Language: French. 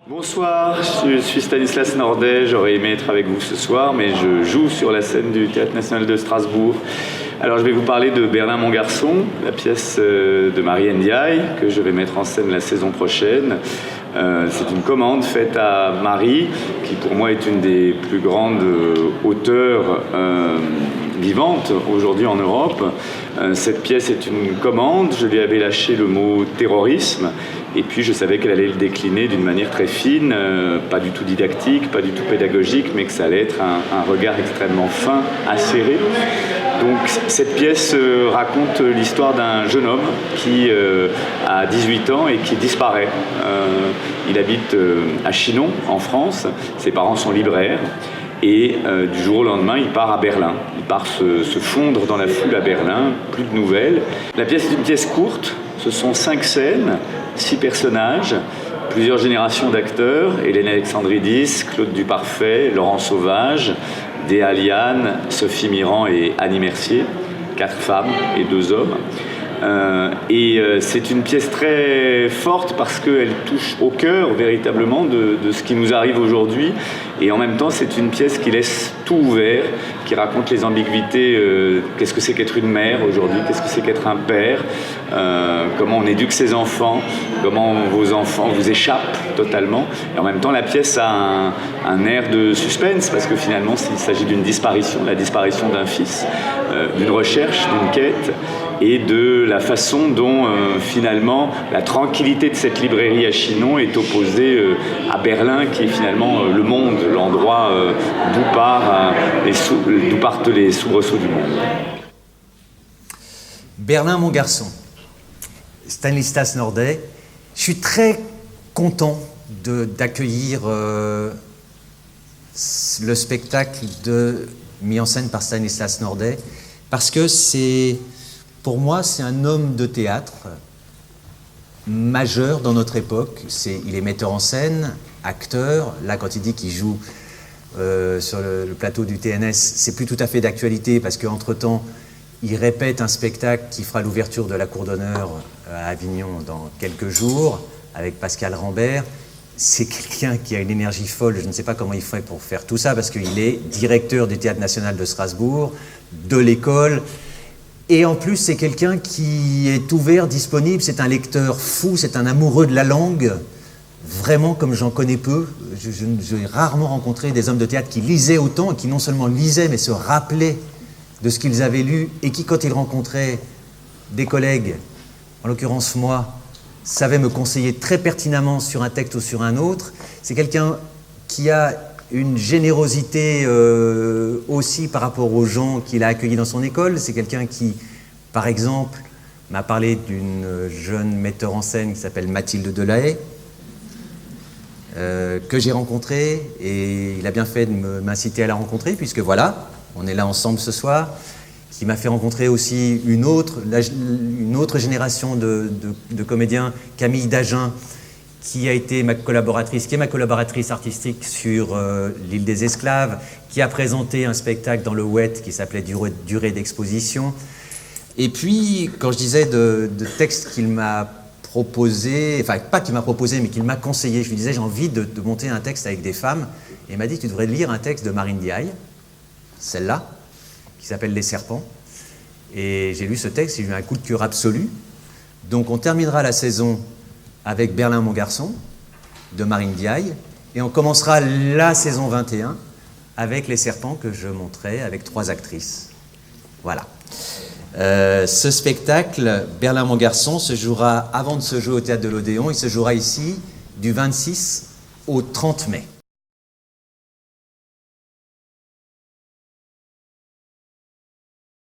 Bonsoir, je suis Stanislas Nordet, j'aurais aimé être avec vous ce soir, mais je joue sur la scène du Théâtre National de Strasbourg. Alors je vais vous parler de Berlin mon garçon, la pièce de Marie Ndiaye, que je vais mettre en scène la saison prochaine. C'est une commande faite à Marie, qui pour moi est une des plus grandes auteurs vivantes aujourd'hui en Europe. Cette pièce est une commande, je lui avais lâché le mot terrorisme, et puis je savais qu'elle allait le décliner d'une manière très fine, pas du tout didactique, pas du tout pédagogique, mais que ça allait être un regard extrêmement fin, acéré. Donc cette pièce raconte l'histoire d'un jeune homme qui a 18 ans et qui disparaît. Il habite à Chinon, en France, ses parents sont libraires. Et du jour au lendemain, il part à Berlin. Il part se fondre dans la foule à Berlin, plus de nouvelles. La pièce est une pièce courte, ce sont 5 scènes, 6 personnages, plusieurs générations d'acteurs, Hélène Alexandridis, Claude Duparfait, Laurent Sauvage, Déa Liane, Sophie Mirand et Annie Mercier, 4 femmes et 2 hommes. C'est une pièce très forte parce qu'elle touche au cœur véritablement de ce qui nous arrive aujourd'hui, et en même temps c'est une pièce qui laisse tout ouvert, qui raconte les ambiguïtés, qu'est-ce que c'est qu'être une mère aujourd'hui, qu'est-ce que c'est qu'être un père, comment on éduque ses enfants, comment vos enfants vous échappent totalement, et en même temps la pièce a un air de suspense parce que finalement il s'agit d'une disparition, la disparition d'un fils, d'une recherche, d'une quête, et de la façon dont finalement la tranquillité de cette librairie à Chinon est opposée à Berlin, qui est finalement le monde, l'endroit d'où partent les soubresauts du monde. Berlin mon garçon, Stanislas Nordet. Je suis très content d'accueillir le spectacle mis en scène par Stanislas Nordet, parce que pour moi, c'est un homme de théâtre majeur dans notre époque. Il est metteur en scène, acteur. Là, quand il dit qu'il joue sur le plateau du TNS, c'est plus tout à fait d'actualité parce qu'entre-temps, il répète un spectacle qui fera l'ouverture de la Cour d'honneur à Avignon dans quelques jours avec Pascal Rambert. C'est quelqu'un qui a une énergie folle. Je ne sais pas comment il fait pour faire tout ça parce qu'il est directeur du Théâtre National de Strasbourg, de l'école. Et en plus, c'est quelqu'un qui est ouvert, disponible, c'est un lecteur fou, c'est un amoureux de la langue, vraiment comme j'en connais peu. J'ai rarement rencontré des hommes de théâtre qui lisaient autant, et qui non seulement lisaient, mais se rappelaient de ce qu'ils avaient lu, et qui, quand ils rencontraient des collègues, en l'occurrence moi, savaient me conseiller très pertinemment sur un texte ou sur un autre. C'est quelqu'un qui a une générosité aussi par rapport aux gens qu'il a accueillis dans son école. C'est quelqu'un qui, par exemple, m'a parlé d'une jeune metteur en scène qui s'appelle Mathilde Delahaye, que j'ai rencontrée, et il a bien fait de m'inciter à la rencontrer, puisque voilà, on est là ensemble ce soir, qui m'a fait rencontrer aussi une autre génération de comédiens, Camille Dagen, qui a été ma collaboratrice, qui est ma collaboratrice artistique sur l'île des esclaves, qui a présenté un spectacle dans le WET qui s'appelait Durée d'exposition. Et puis, quand je disais de textes qu'il m'a proposé, enfin pas qu'il m'a proposé, mais qu'il m'a conseillé, je lui disais j'ai envie de monter un texte avec des femmes, et il m'a dit tu devrais lire un texte de Marie Ndiaye, celle-là, qui s'appelle Les Serpents. Et j'ai lu ce texte, j'ai eu un coup de cœur absolu. Donc on terminera la saison avec Berlin mon garçon, de Marie Ndiaye, et on commencera la saison 21 avec Les Serpents que je montrerai avec 3 actrices. Voilà. Ce spectacle, Berlin mon garçon, se jouera, avant de se jouer au Théâtre de l'Odéon, il se jouera ici du 26 au 30 mai.